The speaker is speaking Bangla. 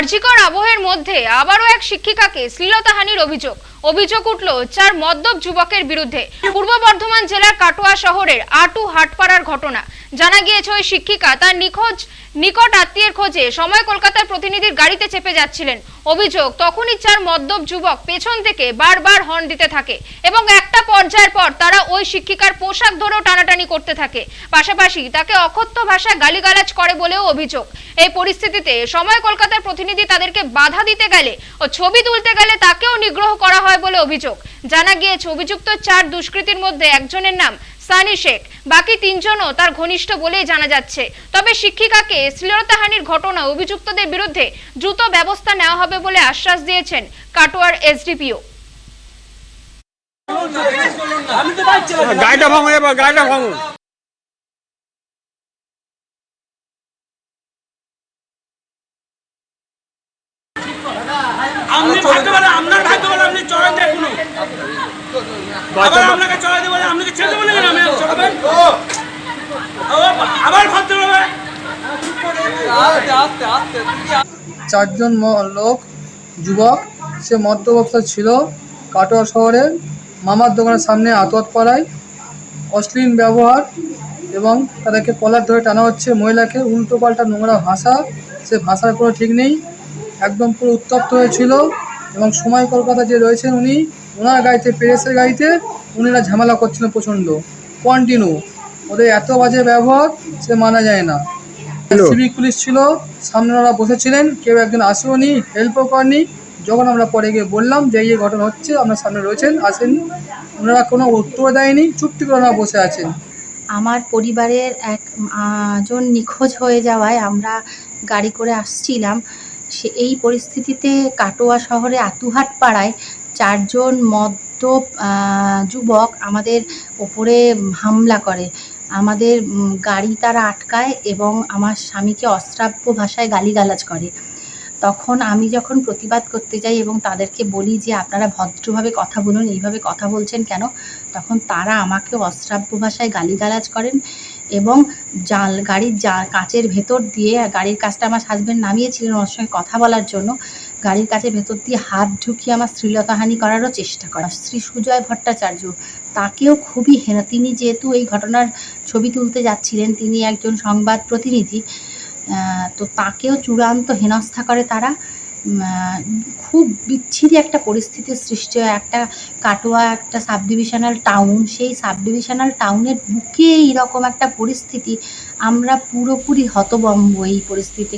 আরজিকর আবহের মধ্যে আবারও এক শিক্ষিকাকে শ্লীলতাহানির অভিযোগ উঠল 4 মদ্যপ যুবকের বিরুদ্ধে। পূর্ব বর্ধমান জেলার কাটোয়া শহরের আটু হাটপাড়ার ঘটনা। জানা গিয়েছে ওই শিক্ষিকা তার নিকট আত্মীয়ের খোঁজে সময় কলকাতার প্রতিনিধির গাড়িতে চেপে যাচ্ছিলেন। অভিযোগ, তখনই 4 মদ্যপ যুবক পেছন থেকে বারবার হর্ন দিতে থাকে এবং একটা পর্যায়ের পর তারা ওই শিক্ষিকার পোশাক ধরেও টানাটানি করতে থাকে। পাশাপাশি তাকে অকথ্য ভাষায় গালিগালাজ করে বলেও অভিযোগ। এই পরিস্থিতিতে সময় কলকাতার প্রতিনিধি তাদেরকে বাধা দিতে গেলে ও ছবি তুলতে গেলে তাকেও নিগ্রহ করা হয় বলে অভিযোগ। জানা গিয়েছে অভিযুক্ত 4 দুষ্কৃতীর মধ্যে একজনের নাম সানি শেখ, বাকি 3 জনও তার ঘনিষ্ঠ বলেই জানা যাচ্ছে। তবে শিক্ষিকাকে শ্লীলতাহানির ঘটনা অভিযুক্তদের বিরুদ্ধে দ্রুত ব্যবস্থা নেওয়া হবে বলে আশ্বাস দিয়েছেন কাটোয়ার এসডিপিও। গাড়িটা ভাঙুন, এবার গাড়িটা ভাঙুন। আপনি ভাগ্য বলে, আপনার ভাগ্য বলে আপনি চড়াই দেন কোনো আবার আপনাকে চড়াই দেবো, আপনাকে ছেড়ে দেবো না, আমি চড়াবেন আবার ভাবতে হবে। 4 জন লোক যুবক সে মদ্য অবস্থায় ছিল। কাটোয়া শহরের মামার দোকানের সামনে আতত পাড়ায় অশ্লীল ব্যবহার এবং তাদেরকে কলার ধরে টানা হচ্ছে। মহিলাকে উল্টো পাল্টা নোংরা ভাষা, সে ভাষার কোনো ঠিক নেই, একদম পুরো উত্তপ্ত হয়েছিল। এবং সময় কলকাতা যে রয়েছেন উনি ওনার গাড়িতে, প্রেসের গাড়িতে উনিরা ঝামেলা করছিলেন প্রচণ্ড কন্টিনিউ। ওদের এত বাজে ব্যবহার সে মানা যায় না। সিভিক পুলিশ ছিল, সামনে ওরা বসেছিলেন, কেউ একজন আসেনি, হেল্পও করেনি। যখন আমরা পরে গিয়ে বললাম যে এই ঘটনা হচ্ছে, আপনার সামনে রয়েছেন, আসেন, ওনারা কোনো উত্তর দেয়নি, চুপটি করে ওনারা বসে আছেন। আমার পরিবারের একজন নিখোঁজ হয়ে যাওয়ায় আমরা গাড়ি করে আসছিলাম। এই পরিস্থিতিতে কাটোয়া শহরে আতুহাট পাড়ায় 4 জন মদ্যপ যুবক আমাদের ওপরে হামলা করে। আমাদের গাড়ি তারা আটকায় এবং আমার স্বামীকে অশ্রাব্য ভাষায় গালিগালাজ করে। তখন আমি যখন প্রতিবাদ করতে যাই এবং তাদেরকে বলি যে আপনারা ভদ্রভাবে কথা বলুন, এইভাবে কথা বলছেন কেন, তখন তারা আমাকে অশ্রাব্য ভাষায় গালিগালাজ করেন এবং গাড়ির কাচের ভেতর দিয়ে, গাড়ির কাচটা আমার হাজব্যান্ড নামিয়েছিলেন ওর সঙ্গে কথা বলার জন্য, গাড়ির কাচের ভেতর দিয়ে হাত ঢুকিয়ে আমার শ্লীলতাহানি করারও চেষ্টা করে। শ্রী সুজয় ভট্টাচার্য, তাকেও খুবই তিনি যেহেতু এই ঘটনার ছবি তুলতে যাচ্ছিলেন, তিনি একজন সংবাদ প্রতিনিধি, তো তাকেও চূড়ান্ত হেনস্থা করে তারা। খুব বিচ্ছিরি একটা পরিস্থিতির সৃষ্টি হয়। একটা কাটোয়া একটা সাব ডিভিশনাল টাউন, সেই সাব ডিভিশনাল টাউনের বুকে এইরকম একটা পরিস্থিতি, আমরা পুরোপুরি হতভম্ব এই পরিস্থিতি।